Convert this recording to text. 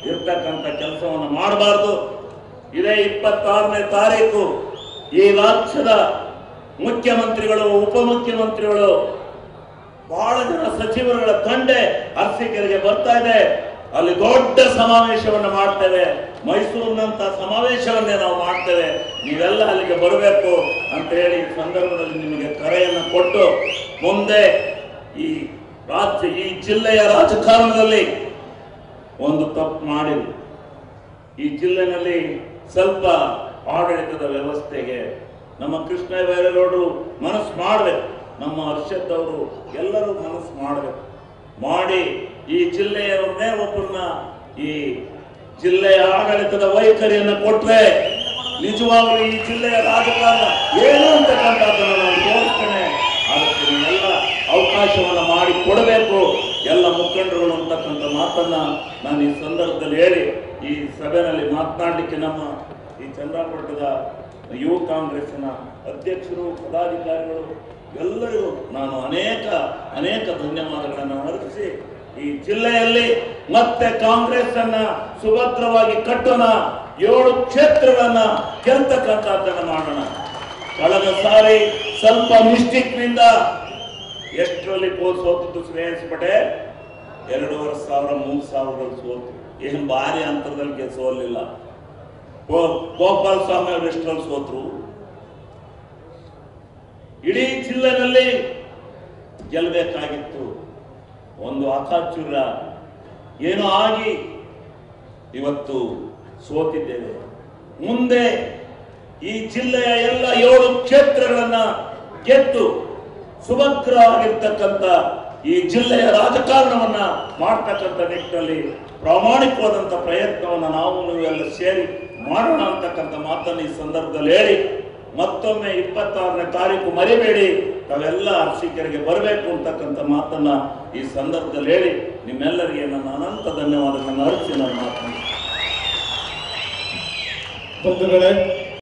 ಇರ್ತಕ್ಕಂಥ ಕೆಲಸವನ್ನು ಮಾಡಬಾರ್ದು. ಇದೇ 26ನೇ ತಾರೀಕು ಈ ರಾಜ್ಯದ ಮುಖ್ಯಮಂತ್ರಿಗಳು, ಉಪಮುಖ್ಯಮಂತ್ರಿಗಳು, ಬಹಳ ಜನ ಸಚಿವರುಗಳ ತಂಡೆ ಅರಸೀಕೆರೆಗೆ ಬರ್ತಾ ಇದೆ. ಅಲ್ಲಿ ದೊಡ್ಡ ಸಮಾವೇಶವನ್ನು ಮಾಡ್ತೇವೆ. ಮೈಸೂರಿನಂತ ಸಮಾವೇಶವನ್ನೇ ನಾವು ಮಾಡ್ತೇವೆ. ನೀವೆಲ್ಲ ಅಲ್ಲಿಗೆ ಬರಬೇಕು ಅಂತ ಹೇಳಿ ಈ ಸಂದರ್ಭದಲ್ಲಿ ನಿಮಗೆ ಕರೆಯನ್ನು ಕೊಟ್ಟು, ಮುಂದೆ ಈ ಜಿಲ್ಲೆಯ ರಾಜಕಾರಣದಲ್ಲಿ ಒಂದು ತಪ್ಪು ಮಾಡಿದ್ರು. ಈ ಜಿಲ್ಲೆನಲ್ಲಿ ಸ್ವಲ್ಪ ಆಡಳಿತದ ವ್ಯವಸ್ಥೆಗೆ ನಮ್ಮ ಕೃಷ್ಣ ಬೈರೇಗೌಡರು ಮನಸ್ಸು ಮಾಡಬೇಕು, ನಮ್ಮ ಹರ್ಷದ್ ಅವರು ಎಲ್ಲರೂ ಮನಸ್ಸು ಮಾಡಬೇಕು. ಮಾಡಿ ಈ ಜಿಲ್ಲೆಯವರನ್ನೇ ಒಬ್ಬರನ್ನ ಈ ಜಿಲ್ಲೆಯ ಆಡಳಿತದ ವೈಖರಿಯನ್ನು ಕೊಟ್ಟರೆ ನಿಜವಾಗಲೂ ಈ ಜಿಲ್ಲೆಯ ರಾಜಕಾರಣ ಏನು ಅಂತಕ್ಕಂಥದ್ದನ್ನು ನಾವು ತೋರಿಸ್ತೇನೆ. ಅದಕ್ಕೆ ನೀವೆಲ್ಲ ಅವಕಾಶವನ್ನು ಮಾಡಿ ಕೊಡಬೇಕು, ಎಲ್ಲ ಮುಖಂಡರುಗಳು ಅಂತಕ್ಕಂಥ ಮಾತನ್ನ ನಾನು ಈ ಸಂದರ್ಭದಲ್ಲಿ ಹೇಳಿ ಈ ಸಭೆಯಲ್ಲಿ ಮಾತನಾಡಲಿಕ್ಕೆ ನಮ್ಮ ಈ ಚಂದ್ರಾಪಟ್ಟಣದ ಯುವ ಕಾಂಗ್ರೆಸ್ಸಿನ ಅಧ್ಯಕ್ಷರು, ಪದಾಧಿಕಾರಿಗಳು ಎಲ್ಲರಿಗೂ ನಾನು ಅನೇಕ ಧನ್ಯವಾದಗಳನ್ನು ಅರ್ಪಿಸಿ ಈ ಜಿಲ್ಲೆಯಲ್ಲಿ ಮತ್ತೆ ಕಾಂಗ್ರೆಸ್ ಅನ್ನ ಸುಭದ್ರವಾಗಿ ಕಟ್ಟೋಣ, 7 ಕ್ಷೇತ್ರಗಳನ್ನ ಗೆಲ್ತಕ್ಕಂಥದ್ದನ್ನು ಮಾಡೋಣ. ಕಳೆದ ಸಾರಿ ಸ್ವಲ್ಪ ಮಿಸ್ಟೇಕ್ ನಿಂದ ಎಷ್ಟರಲ್ಲಿ ಸೋತದ್ದು ಶ್ರೇಯಸ್ ಪಟೇಲ್ 2,500 3,000 ಸೋತು, ಏನು ಭಾರಿ ಅಂತರದಲ್ಲಿ ಸೋಲಿಲ್ಲ. ಗೋಪಾಲ ಸ್ವಾಮಿ ಅವರು ಎಷ್ಟರಲ್ಲಿ ಸೋತರು. ಇಡೀ ಜಿಲ್ಲೆನಲ್ಲಿ ಗೆಲ್ಲಬೇಕಾಗಿತ್ತು. ಒಂದು ಅಕಾಚೂರ ಏನೋ ಆಗಿ ಇವತ್ತು ಸೋತಿದ್ದೇವೆ. ಮುಂದೆ ಈ ಜಿಲ್ಲೆಯ ಎಲ್ಲ 7 ಕ್ಷೇತ್ರಗಳನ್ನ ಗೆದ್ದು ಸುಭದ್ರವಾಗಿರ್ತಕ್ಕಂಥ ಈ ಜಿಲ್ಲೆಯ ರಾಜಕಾರಣವನ್ನ ಮಾಡ್ತಕ್ಕಂಥ ನಿಟ್ಟಿನಲ್ಲಿ ಪ್ರಾಮಾಣಿಕವಾದಂಥ ಪ್ರಯತ್ನವನ್ನು ನಾವು ನೀವೆಲ್ಲ ಸೇರಿ ಮಾಡೋಣ ಅಂತಕ್ಕಂಥ ಮಾತನ್ನು ಈ ಸಂದರ್ಭದಲ್ಲಿ ಹೇಳಿ, ಮತ್ತೊಮ್ಮೆ 26ನೇ ತಾರೀಕು ಮರಿಬೇಡಿ, ತಾವೆಲ್ಲ ಅರಸೀಕೆರೆಗೆ ಬರಬೇಕು ಅಂತಕ್ಕಂಥ ಮಾತನ್ನ ಈ ಸಂದರ್ಭದಲ್ಲಿ ಹೇಳಿ ನಿಮ್ಮೆಲ್ಲರಿಗೆ ನನ್ನ ಅನಂತ ಧನ್ಯವಾದಗಳನ್ನು ಅರ್ಪಿಸಿ ನನ್ನ ಮಾತನ್ನು ಬಂಧುಗಳೇ.